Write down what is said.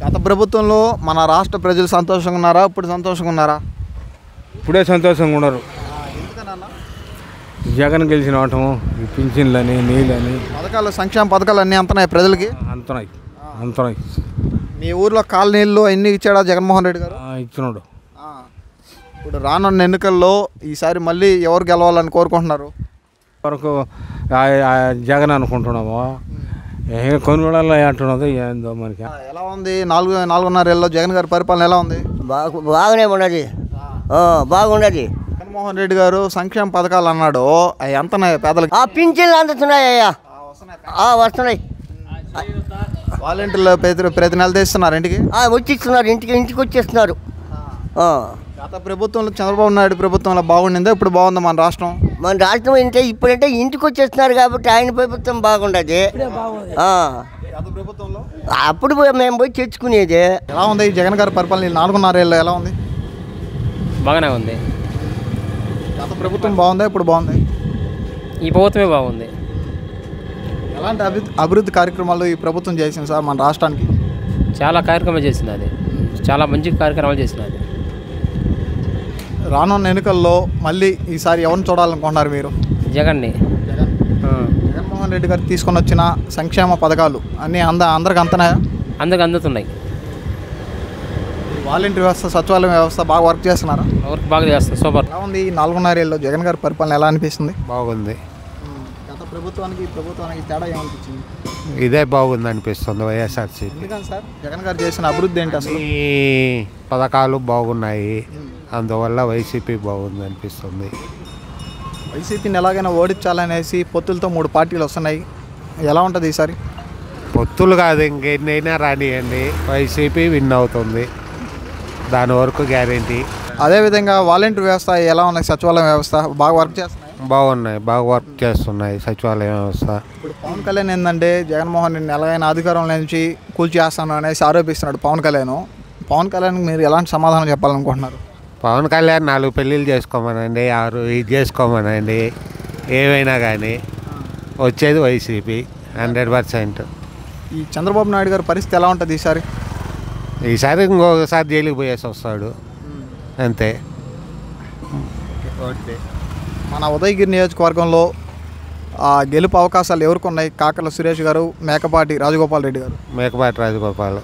గత ప్రభుత్వంలో మన రాష్ట్ర ప్రజలు సంతోషంగా ఉన్నారా? ఇప్పుడు సంతోషంగా ఉన్నారా? ఇప్పుడే సంతోషంగా ఉన్నారు. జగన్ గెలిచిన ఆటము ఈ పింఛన్లని నీళ్ళని పథకాలు సంక్షేమ పథకాలు అన్నీ అంతనాయి ప్రజలకి. అంతనాయి. మీ ఊర్లో కాలనీళ్ళు అన్నీ ఇచ్చాడా జగన్మోహన్ రెడ్డి గారు? ఇచ్చినాడు. ఇప్పుడు రానున్న ఎన్నికల్లో ఈసారి మళ్ళీ ఎవరు గెలవాలని కోరుకుంటున్నారు? వరకు జగన్ అనుకుంటున్నాము. కొనుగోళాల్లో అంటున్నది ఏందో మనకి. ఎలా ఉంది 4.5 ఏళ్ళలో జగన్ గారి పరిపాలన ఎలా ఉంది? బాగానే ఉన్నది, బాగున్నది. జగన్మోహన్ రెడ్డి గారు సంక్షేమ పథకాలు అన్నాడు, అవి ఎంతనాయి పేదలకి? పింఛన్లు అందుతున్నాయ్యా, వస్తున్నాయి. వాలంటీర్లు ప్రతి నెల తెస్తున్నారు ఇంటికి? వచ్చిస్తున్నారు, ఇంటికి వచ్చేస్తున్నారు. గత ప్రభుత్వంలో చంద్రబాబు నాయుడు ప్రభుత్వంలో బాగుండిందా? ఇప్పుడు బాగుందా మన రాష్ట్రం? మన రాష్ట్రం ఇప్పుడంటే ఇంటికి వచ్చేస్తున్నారు కాబట్టి ఆయన ప్రభుత్వం బాగుండదు. అప్పుడు మేము పోయి తెచ్చుకునేది. ఎలా ఉంది ఈ జగన్ గారి పరిపాలన 4.5 ఏళ్ళు ఎలా ఉంది? బాగానే ఉంది. గత ప్రభుత్వం బాగుందా? ఇప్పుడు బాగుంది? ఈ ప్రభుత్వమే బాగుంది. ఎలాంటి అభివృద్ధి కార్యక్రమాలు ఈ ప్రభుత్వం చేసింది సార్ మన రాష్ట్రానికి? చాలా కార్యక్రమాలు చేసింది, అది చాలా మంచి కార్యక్రమాలు చేసింది. అది రానున్న ఎన్నికల్లో మళ్ళీ ఈసారి ఎవరిని చూడాలనుకుంటున్నారు మీరు? జగన్ని. జగన్మోహన్ రెడ్డి గారు తీసుకొని వచ్చిన సంక్షేమ పథకాలు అన్నీ అందరికి అంతనాయా? అందరికి అందుతున్నాయి. వాలంటీర్ వ్యవస్థ, సచివాలయం వ్యవస్థ బాగా వర్క్ చేస్తున్నారా? వర్క్ బాగా చేస్తుంది, సూపర్. ఎలా ఉంది ఈ 4.5 ఏళ్ళలో జగన్ గారి పరిపాలన ఎలా అనిపిస్తుంది? బాగుంది. గత ప్రభుత్వానికి తేడా ఏమనిపించింది? ఇదే బాగుంది అనిపిస్తుంది వైఎస్ఆర్సీపీ. ఎందుకని సార్ జగన్ గారు చేసిన అభివృద్ధి ఏంటి అసలు? ఈ పథకాలు బాగున్నాయి, అందువల్ల వైసీపీ బాగుంది అనిపిస్తుంది. వైసీపీని ఎలాగైనా ఓడించాలనేసి పొత్తులతో 3 పార్టీలు వస్తున్నాయి, ఎలా ఉంటుంది ఈసారి? పొత్తులు కాదు, ఇంకెన్నైనా రానియండి, వైసీపీ విన్ అవుతుంది, దాని వరకు గ్యారెంటీ. అదేవిధంగా వాలంటీర్ వ్యవస్థ ఎలా ఉన్నాయి? సచివాలయం వ్యవస్థ బాగా వర్క్ చేస్తున్నాయి? బాగా వర్క్ చేస్తున్నాయి సచివాలయం వ్యవస్థ. ఇప్పుడు పవన్ కళ్యాణ్ ఏంటంటే జగన్మోహన్ రెడ్డిని ఎలాగైనా అధికారంలో నుంచి కూల్చేస్తాను అనేసి ఆరోపిస్తున్నాడు పవన్ కళ్యాణ్కి మీరు ఎలాంటి సమాధానం చెప్పాలనుకుంటున్నారు? పవన్ కళ్యాణ్ 4 పెళ్ళిళ్ళు చేసుకోమనండి, 6 ఇది చేసుకోమనండి, ఏవైనా కానీ వచ్చేది వైసీపీ 100%. ఈ చంద్రబాబు నాయుడు గారి పరిస్థితి ఎలా ఉంటుంది ఈసారి ఇంకొకసారి జైలుకి పోయేసి వస్తాడు అంతే. మన ఉదయగిరి నియోజకవర్గంలో గెలుపు అవకాశాలు ఎవరికి ఉన్నాయి? కాకర్ల సురేష్ గారు, మేకపాటి రాజగోపాల్ రెడ్డి గారు. మేకపాటి రాజగోపాల్.